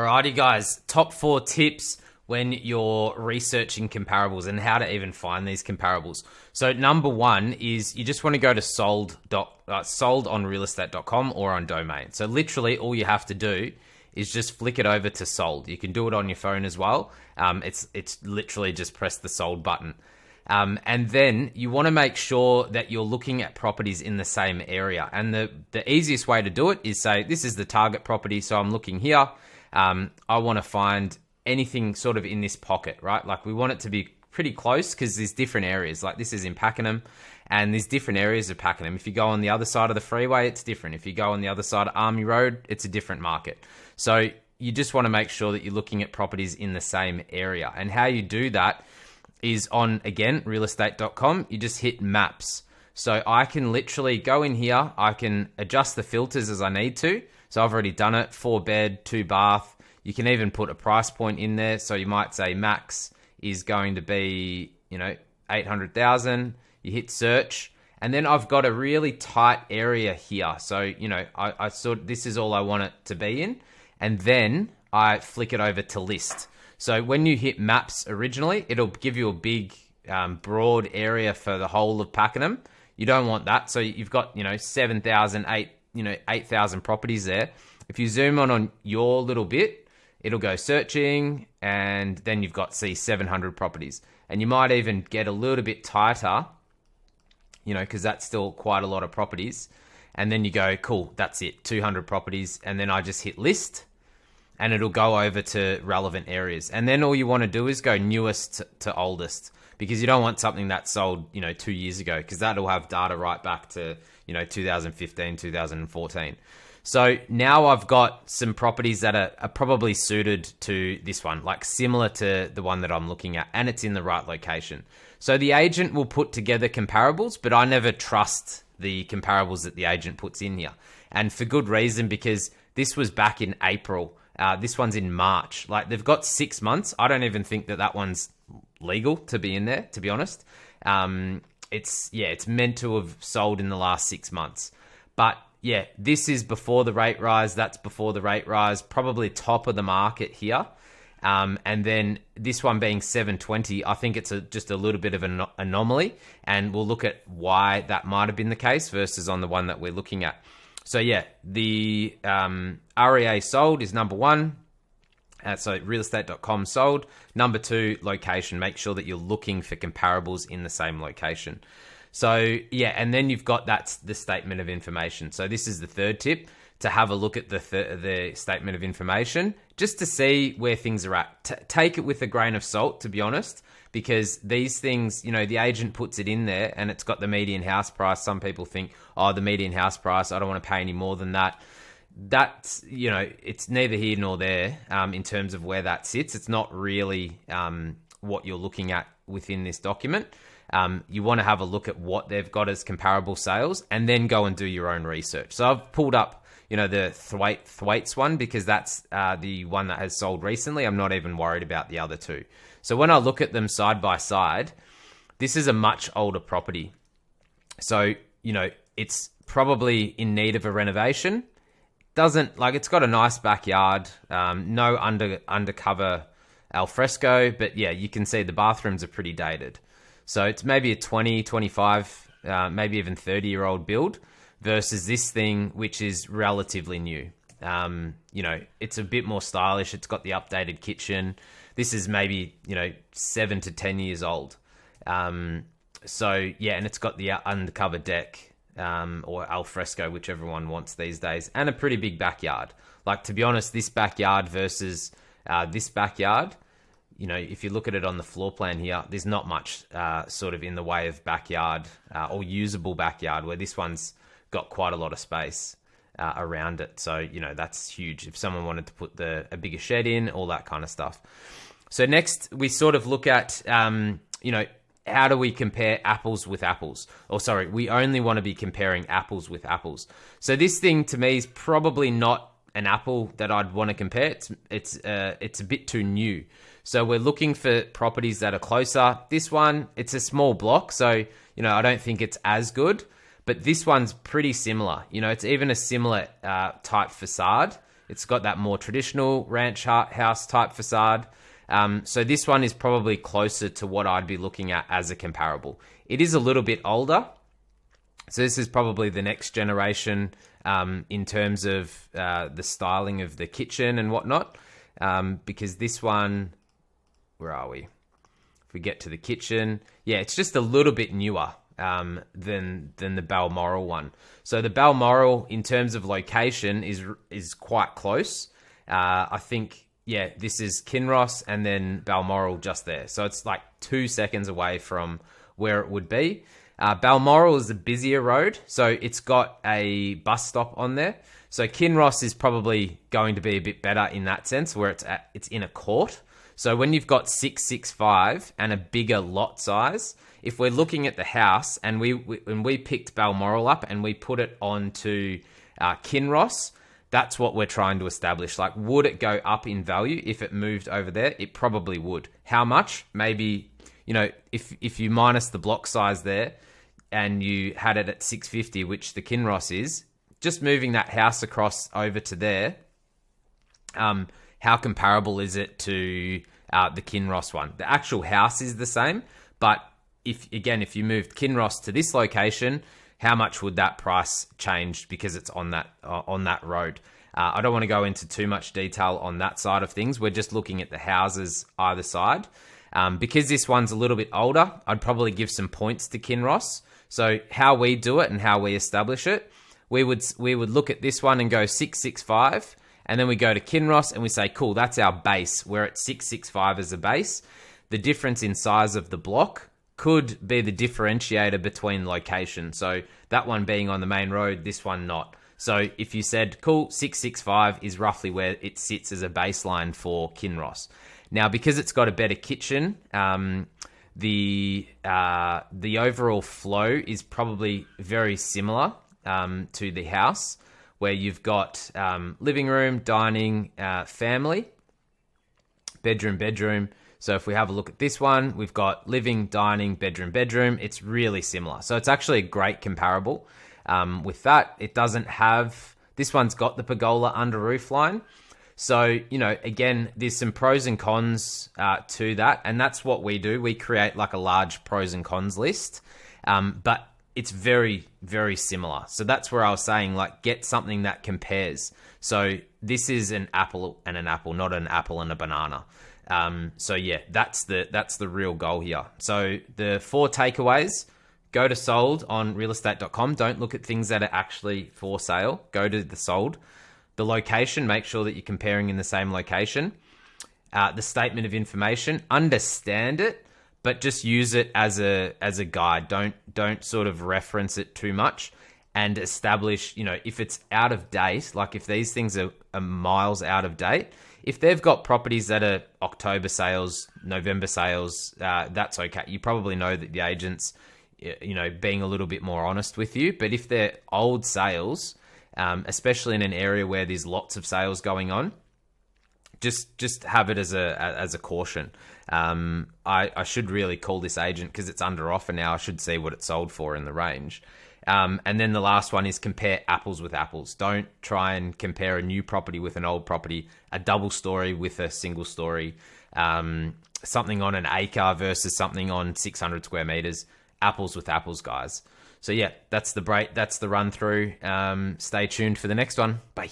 Alrighty guys, top 4 tips when you're researching comparables and how to even find these comparables. So number 1 is you just want to go to sold on realestate.com or on Domain. So literally all you have to do is just flick it over to sold. You can do it on your phone as well. It's literally just press the sold button. And then you want to make sure that you're looking at properties in the same area. And the easiest way to do it is say, this is the target property. So I'm looking here. I want to find anything sort of in this pocket, right? Like we want it to be pretty close because there's different areas. Like this is in Pakenham and there's different areas of Pakenham. If you go on the other side of the freeway, it's different. If you go on the other side of Army Road, it's a different market. So you just want to make sure that you're looking at properties in the same area. And how you do that is on, again, realestate.com, you just hit maps. So I can literally go in here, I can adjust the filters as I need to. So I've already done it, 4 bed, 2 bath. You can even put a price point in there. So you might say max is going to be, 800,000. You hit search. And then I've got a really tight area here. So, this is all I want it to be in. And then I flick it over to list. So when you hit maps originally, it'll give you a big, broad area for the whole of Pakenham. You don't want that. So you've got, 7,000, 8,000 properties there. If you zoom on your little bit, it'll go searching and then you've got, 700 properties. And you might even get a little bit tighter, because that's still quite a lot of properties. And then you go, cool, that's it, 200 properties. And then I just hit list and it'll go over to relevant areas. And then all you want to do is go newest to oldest because you don't want something that sold, 2 years ago because that'll have data right back to, 2015, 2014. So now I've got some properties that are probably suited to this one, like similar to the one that I'm looking at, and it's in the right location. So the agent will put together comparables, but I never trust the comparables that the agent puts in here. And for good reason, because this was back in April. This one's in March. Like they've got 6 months. I don't even think that one's legal to be in there, to be honest. It's meant to have sold in the last 6 months. But yeah, this is before the rate rise. That's before the rate rise, probably top of the market here. And then this one being 720, I think it's just a little bit of an anomaly. And we'll look at why that might have been the case versus on the one that we're looking at. So yeah, the REA sold is number 1. So realestate.com sold. Number 2, location. Make sure that you're looking for comparables in the same location. So yeah, and then you've got that's the statement of information. So this is the third tip, to have a look at the statement of information just to see where things are at. Take it with a grain of salt, to be honest, because these things, the agent puts it in there and it's got the median house price. Some people think, oh, the median house price, I don't want to pay any more than that. That's, it's neither here nor there in terms of where that sits. It's not really what you're looking at within this document. You want to have a look at what they've got as comparable sales and then go and do your own research. So I've pulled up, the Thwaites one because that's the one that has sold recently. I'm not even worried about the other two. So when I look at them side by side, this is a much older property. So, it's probably in need of a renovation. It's got a nice backyard, no undercover al fresco, but yeah, you can see the bathrooms are pretty dated. So it's maybe a 20, 25, maybe even 30-year-old build versus this thing, which is relatively new. It's a bit more stylish. It's got the updated kitchen. This is maybe, 7 to 10 years old. So yeah, and it's got the undercover deck or al fresco, whichever one wants these days, and a pretty big backyard. Like, to be honest, this backyard versus this backyard, if you look at it on the floor plan here, there's not much sort of in the way of backyard or usable backyard, where this one's got quite a lot of space around it. So, that's huge. If someone wanted to put a bigger shed in, all that kind of stuff. So next, we sort of look at, how do we compare apples with apples? We only want to be comparing apples with apples. So this thing to me is probably not an apple that I'd want to compare. It's a bit too new. So we're looking for properties that are closer. This one, it's a small block, so I don't think it's as good. But this one's pretty similar. It's even a similar type facade. It's got that more traditional ranch house type facade. So this one is probably closer to what I'd be looking at as a comparable. It is a little bit older. So this is probably the next generation in terms of the styling of the kitchen and whatnot. Because this one, where are we? If we get to the kitchen, yeah, it's just a little bit newer than the Balmoral one. So the Balmoral, in terms of location, is quite close. I think, yeah, this is Kinross and then Balmoral just there. So it's like 2 seconds away from where it would be. Balmoral is a busier road, so it's got a bus stop on there. So Kinross is probably going to be a bit better in that sense, where it's in a court. So when you've got 665 and a bigger lot size, if we're looking at the house and we picked Balmoral up and we put it onto Kinross, that's what we're trying to establish. Like, would it go up in value if it moved over there? It probably would. How much? Maybe, if you minus the block size there, and you had it at 650, which the Kinross is, just moving that house across over to there, how comparable is it to the Kinross one? The actual house is the same, but if you moved Kinross to this location, how much would that price change because it's on that road? I don't want to go into too much detail on that side of things. We're just looking at the houses either side. Because this one's a little bit older, I'd probably give some points to Kinross. So how we do it and how we establish it, we would look at this one and go 665, and then we go to Kinross and we say, cool, that's our base. We're at 665 as a base. The difference in size of the block could be the differentiator between location. So that one being on the main road, this one not. So if you said, cool, 665 is roughly where it sits as a baseline for Kinross. Now, because it's got a better kitchen, the overall flow is probably very similar to the house, where you've got living room, dining, family, bedroom. So if we have a look at this one, we've got living, dining, bedroom. It's really similar. So it's actually a great comparable. With that, it doesn't have... This one's got the pergola under roofline. So, again, there's some pros and cons to that. And that's what we do. We create like a large pros and cons list. But it's very, very similar. So that's where I was saying, like, get something that compares. So this is an apple and an apple, not an apple and a banana. So yeah, that's the real goal here. So the 4 takeaways: go to sold on realestate.com. Don't look at things that are actually for sale. Go to the sold. The location, make sure that you're comparing in the same location. The statement of information, understand it, but just use it as a guide. Don't sort of reference it too much, and establish, if it's out of date, like if these things are miles out of date, if they've got properties that are October sales, November sales, that's okay. You probably know that the agent's, being a little bit more honest with you. But if they're old sales, especially in an area where there's lots of sales going on, just have it as a caution. I should really call this agent because it's under offer now. I should see what it sold for in the range. And then the last one is compare apples with apples. Don't try and compare a new property with an old property, a double story with a single story, something on an acre versus something on 600 square meters. Apples with apples, guys. So yeah, that's the run through. Stay tuned for the next one. Bye.